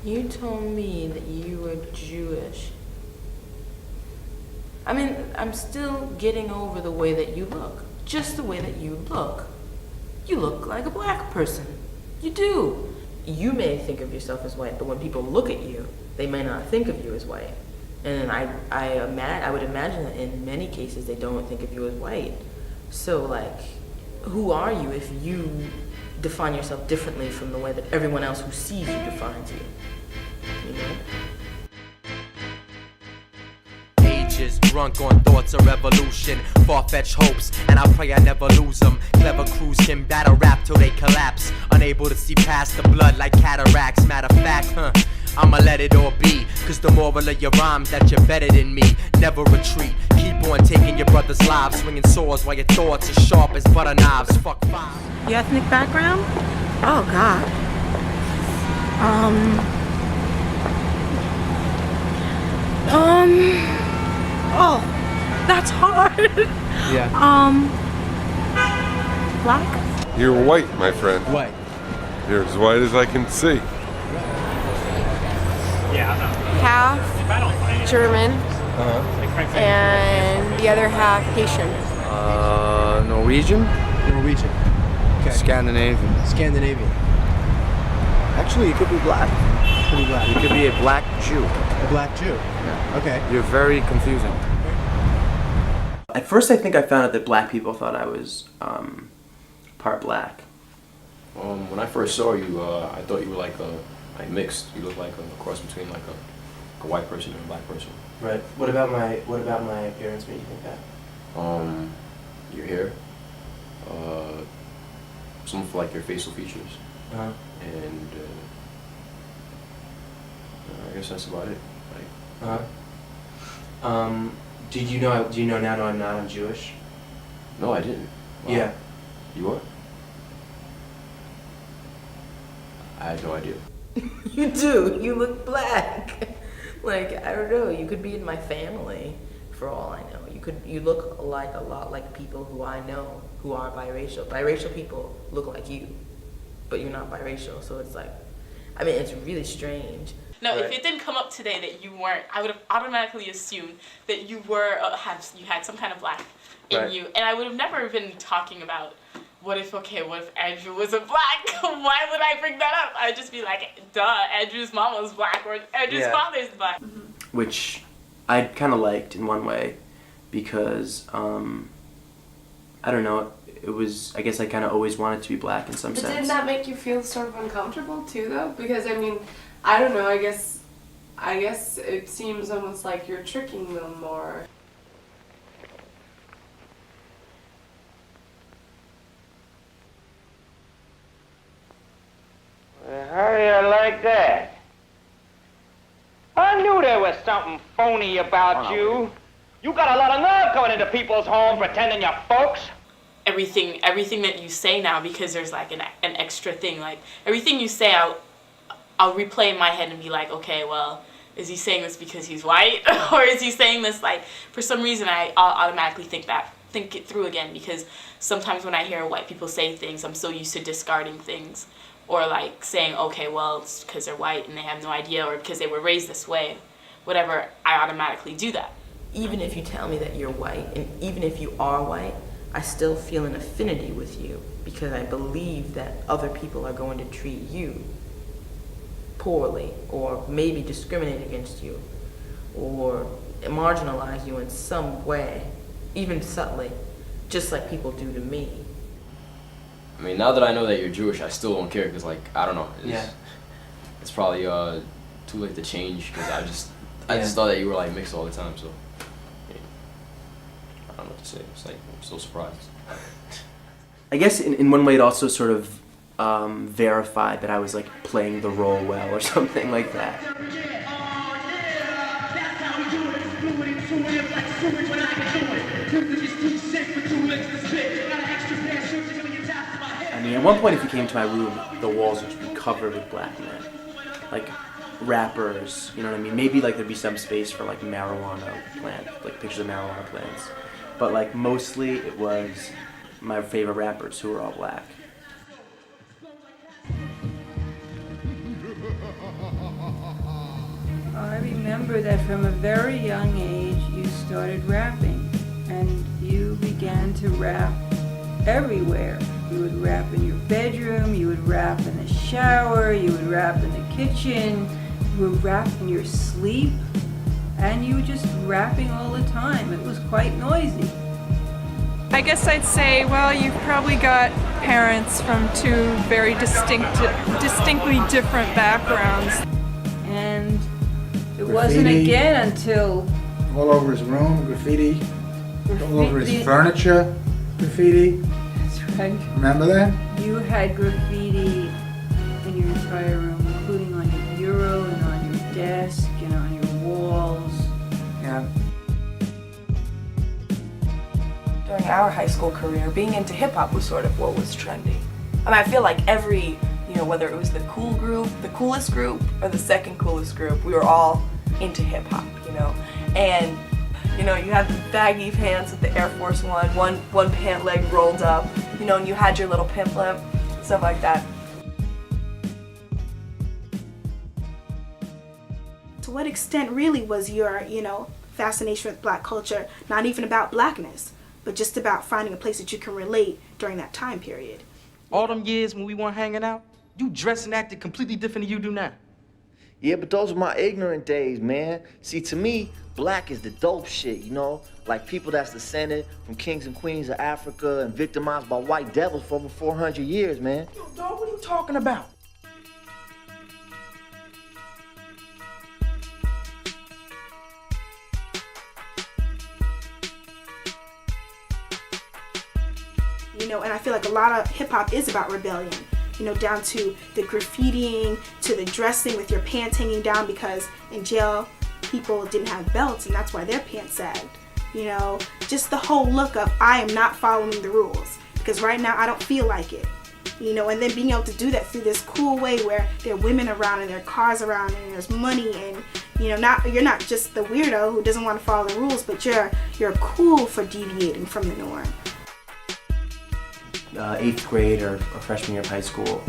You told me that you were Jewish. I mean, I'm still getting over the way that you look. Just the way that you look. You look like a black person. You do. You may think of yourself as white, but when people look at you, they may not think of you as white. And I would imagine that in many cases they don't think of you as white. So, like, who are you if you define yourself differently from the way that everyone else who sees you defines you? You know? Ages drunk on thoughts of revolution, far-fetched hopes, and I pray I never lose them. Clever crews can battle rap till they collapse, unable to see past the blood like cataracts. Matter of fact, I'ma let it all be, cause the moral of your rhymes that you're better than me. Never retreat, keep on taking your brother's lives, swinging swords while your thoughts are sharp as butter knives. Fuck five. Your ethnic background? Oh God. Oh, that's hard. Yeah. Black? You're white, my friend. White. You're as white as I can see. Half German and the other half Haitian. Norwegian? Norwegian. Okay. Scandinavian. Scandinavian. Actually, you could be black. Pretty black. You could be a black Jew. A black Jew. Yeah. Okay. You're very confusing. At first, I think I found out that black people thought I was part black. When I first saw you, I thought you were like mixed. You looked like a cross between like a white person and a black person. Right. What about my appearance made you think that? Your hair, some of like your facial features, and I guess that's about it. Like. Do you know now that I'm Jewish? No, I didn't. Wow. Yeah. You are? I had no idea. You do. You look black. Like, I don't know. You could be in my family, for all I know. You look like a lot like people who I know who are biracial. Biracial people look like you, but you're not biracial. So it's like, I mean, it's really strange. No, if it didn't come up today that you weren't, I would have automatically assumed that you were you had some kind of black in you, and I would have never been talking about what if Andrew was a black? Why would I bring that up? I'd just be like, duh, Andrew's mama was black or Andrew's father's black. Which I kind of liked in one way because I don't know. It was, I guess I kind of always wanted to be black in some sense. But didn't that make you feel sort of uncomfortable too, though? Because I mean, I don't know. I guess it seems almost like you're tricking them more. Well, how do you like that? I knew there was something phony about you. You got a lot of nerve coming into people's homes pretending you're folks. Everything that you say now, because there's like an extra thing. Like everything you say, I'll replay in my head and be like, okay, well, is he saying this because he's white, or is he saying this like for some reason? I'll automatically think it through again, because sometimes when I hear white people say things, I'm so used to discarding things, or like saying, okay, well, it's because they're white and they have no idea, or because they were raised this way, whatever. I automatically do that. Even if you tell me that you're white, and even if you are white, I still feel an affinity with you because I believe that other people are going to treat you poorly, or maybe discriminate against you, or marginalize you in some way, even subtly, just like people do to me. I mean, now that I know that you're Jewish, I still don't care, because, like, I don't know. It's probably too late to change, because I just thought that you were, like, mixed all the time, so. I don't know what to say. It's like, I'm so surprised. I guess in one way it also sort of verified that I was like playing the role well or something like that. I mean, at one point if you came to my room, the walls would be covered with black men. Like rappers, you know what I mean? Maybe like there'd be some space for like marijuana plant, like pictures of marijuana plants. But like mostly it was my favorite rappers who were all black. remember that from a very young age you started rapping, and you began to rap everywhere. You would rap in your bedroom, you would rap in the shower, you would rap in the kitchen, you would rap in your sleep, and you were just rapping all the time. It was quite noisy. I guess I'd say, well, you've probably got parents from two very distinctly different backgrounds. And it wasn't again until... All over his room, graffiti. All over his furniture, graffiti. That's right. Remember that? You had graffiti in your entire room, including on your bureau and on your desk and on your walls. Yeah. During our high school career, being into hip-hop was sort of what was trendy. I mean, I feel like every, whether it was the cool group, the coolest group, or the second coolest group, we were all into hip-hop, And, you had the baggy pants with the Air Force one pant leg rolled up, and you had your little pimp limp, stuff like that. To what extent really was your, fascination with black culture not even about blackness, but just about finding a place that you can relate during that time period? All them years when we weren't hanging out, you dressed and acted completely different than you do now. Yeah, but those were my ignorant days, man. See, to me, black is the dope shit, Like people that's descended from kings and queens of Africa and victimized by white devils for over 400 years, man. Yo, dog, what are you talking about? And I feel like a lot of hip-hop is about rebellion, down to the graffitiing, to the dressing with your pants hanging down, because in jail people didn't have belts and that's why their pants sagged. Just the whole look of, I am not following the rules because right now I don't feel like it. And then being able to do that through this cool way where there are women around and there are cars around and there's money and you're not just the weirdo who doesn't want to follow the rules, but you're cool for deviating from the norm. 8th grade or freshman year of high school,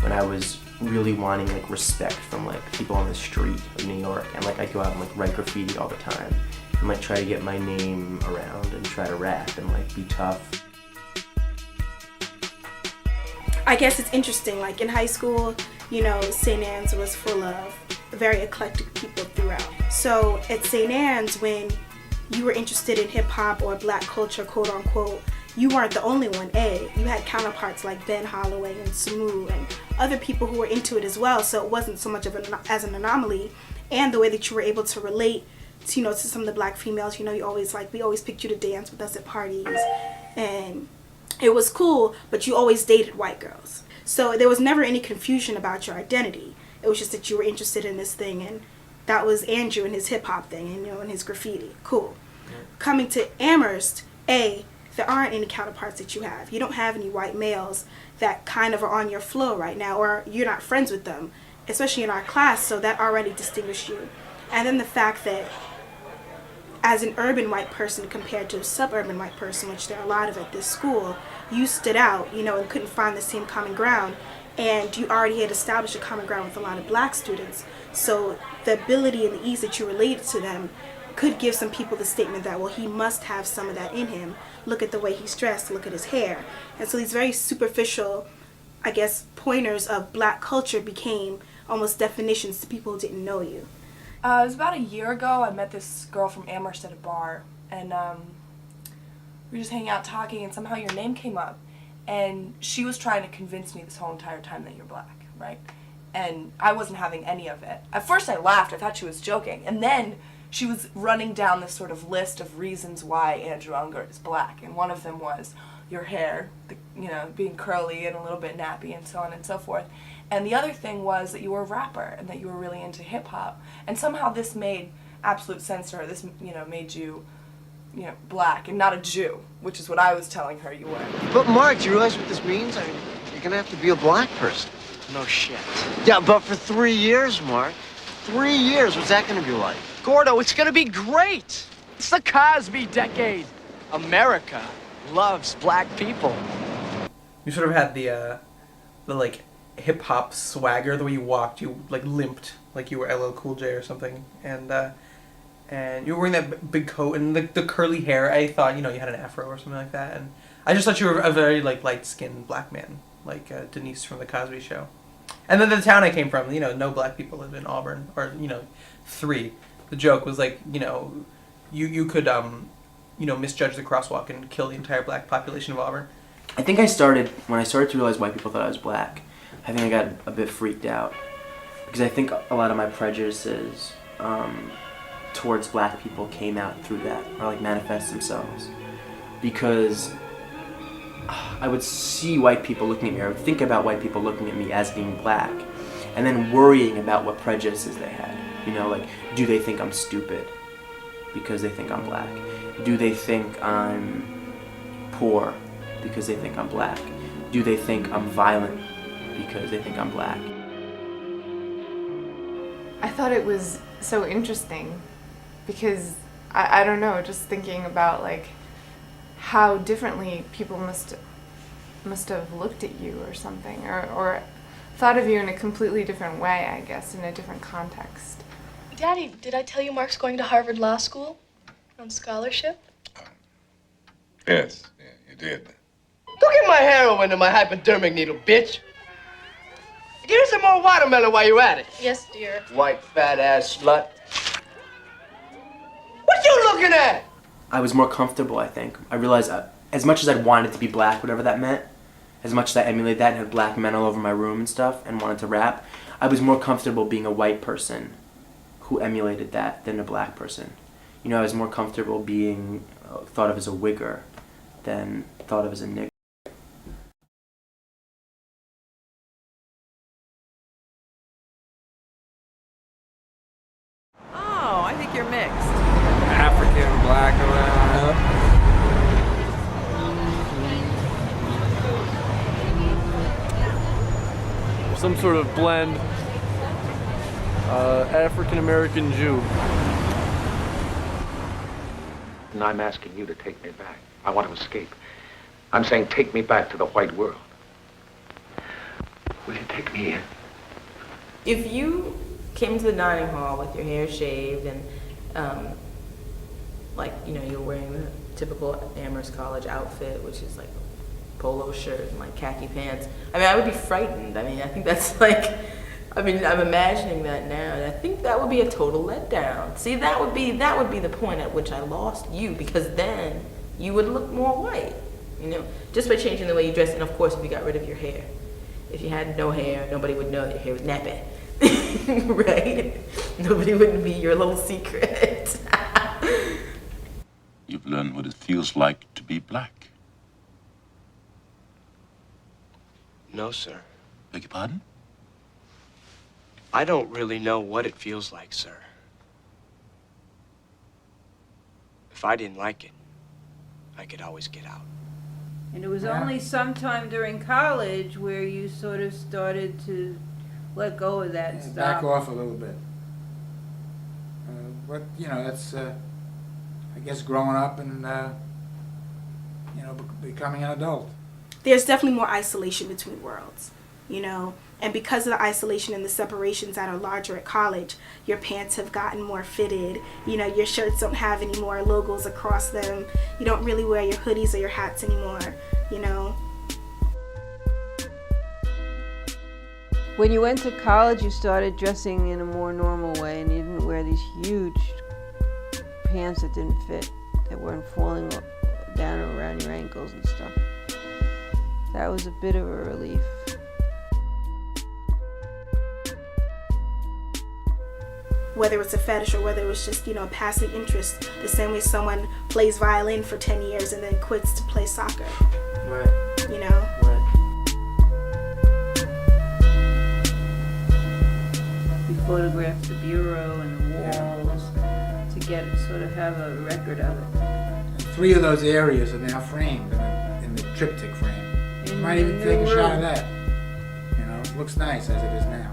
when I was really wanting respect from people on the street of New York, and I'd go out and write graffiti all the time and try to get my name around and try to rap and be tough. I guess it's interesting, in high school, St. Anne's was full of very eclectic people throughout. So at St. Anne's, when you were interested in hip hop or black culture, quote unquote, you weren't the only one, You had counterparts like Ben Holloway and Samu and other people who were into it as well, so it wasn't so much of as an anomaly. And the way that you were able to relate to, to some of the black females, we always picked you to dance with us at parties. And it was cool, but you always dated white girls. So there was never any confusion about your identity. It was just that you were interested in this thing, and that was Andrew and his hip-hop thing, and his graffiti. Cool. Yeah. Coming to Amherst, there aren't any counterparts that you have. You don't have any white males that kind of are on your flow right now, or you're not friends with them, especially in our class, so that already distinguished you. And then the fact that as an urban white person compared to a suburban white person, which there are a lot of at this school, you stood out, and couldn't find the same common ground, and you already had established a common ground with a lot of black students. So the ability and the ease that you related to them could give some people the statement that, well, he must have some of that in him. Look at the way he's dressed, look at his hair. And so these very superficial, pointers of black culture became almost definitions to people who didn't know you. It was about a year ago. I met this girl from Amherst at a bar, and we were just hanging out talking, and somehow your name came up. And she was trying to convince me this whole entire time that you're black, right? And I wasn't having any of it. At first I laughed, I thought she was joking, and then she was running down this sort of list of reasons why Andrew Unger is black, and one of them was your hair, being curly and a little bit nappy and so on and so forth. And the other thing was that you were a rapper and that you were really into hip-hop. And somehow this made absolute sense to her. This, made you, black and not a Jew, which is what I was telling her you were. But Mark, do you realize what this means? I mean, you're gonna have to be a black person. No shit. Yeah, but for 3 years, Mark. 3 years, what's that gonna be like? Gordo, it's gonna be great. It's the Cosby decade. America loves black people. You sort of had the hip hop swagger. The way you walked, you like limped like you were LL Cool J or something, and you were wearing that big coat and the curly hair. I thought, you know, you had an afro or something like that, and I just thought you were a very like light-skinned black man, like Denise from the Cosby Show. And then the town I came from, you know, no black people live in Auburn, or, you know, 3. The joke was like, you know, you could you know, misjudge the crosswalk and kill the entire black population of Auburn. I think when I started to realize white people thought I was black, I think I got a bit freaked out. Because I think a lot of my prejudices towards black people came out through that, or like manifest themselves. Because I would see white people looking at me, or I would think about white people looking at me as being black, and then worrying about what prejudices they had. You know, like, do they think I'm stupid because they think I'm black? Do they think I'm poor because they think I'm black? Do they think I'm violent because they think I'm black? I thought it was so interesting because, I don't know, just thinking about like how differently people must have looked at you or something, or thought of you in a completely different way, I guess, in a different context. Daddy, did I tell you Mark's going to Harvard Law School on scholarship? Yes, yeah, you did. Go get my heroin and my hypodermic needle, bitch. Give me some more watermelon while you're at it. Yes, dear. White fat ass slut. What you looking at? I was more comfortable, I think. I realized as much as I wanted to be black, whatever that meant, as much as I emulated that and had black men all over my room and stuff and wanted to rap, I was more comfortable being a white person who emulated that than a black person. You know, I was more comfortable being thought of as a wigger than thought of as a nigger. Oh, I think you're mixed. African, black, some sort of blend. African-American Jew. And I'm asking you to take me back. I want to escape. I'm saying take me back to the white world. Will you take me in? If you came to the dining hall with your hair shaved and, like, you know, you're wearing the typical Amherst College outfit, which is like a polo shirt and like khaki pants, I mean, I would be frightened. I mean, I think that's like, I mean, I'm imagining that now, and I think that would be a total letdown. See, that would be the point at which I lost you, because then you would look more white, you know, just by changing the way you dress. And of course, if you got rid of your hair. If you had no hair, nobody would know that your hair was nappy, right? Nobody would be your little secret. You've learned what it feels like to be black. No, sir. Beg your pardon? I don't really know what it feels like, sir. If I didn't like it, I could always get out. And it was only sometime during college where you sort of started to let go of that and stop. Back off a little bit. But, you know, that's, I guess, growing up and, you know, becoming an adult. There's definitely more isolation between worlds, you know. And because of the isolation and the separations that are larger at college, your pants have gotten more fitted. You know, your shirts don't have any more logos across them. You don't really wear your hoodies or your hats anymore, you know. When you went to college, you started dressing in a more normal way, and you didn't wear these huge pants that didn't fit, that weren't falling down around your ankles and stuff. That was a bit of a relief. Whether it's a fetish or whether it was just, you know, a passing interest, the same way someone plays violin for 10 years and then quits to play soccer. Right. You know? Right. We photographed the bureau and the walls to get sort of have a record of it. And 3 of those areas are now framed in the triptych frame. You might even take a shot of that. You know, it looks nice as it is now.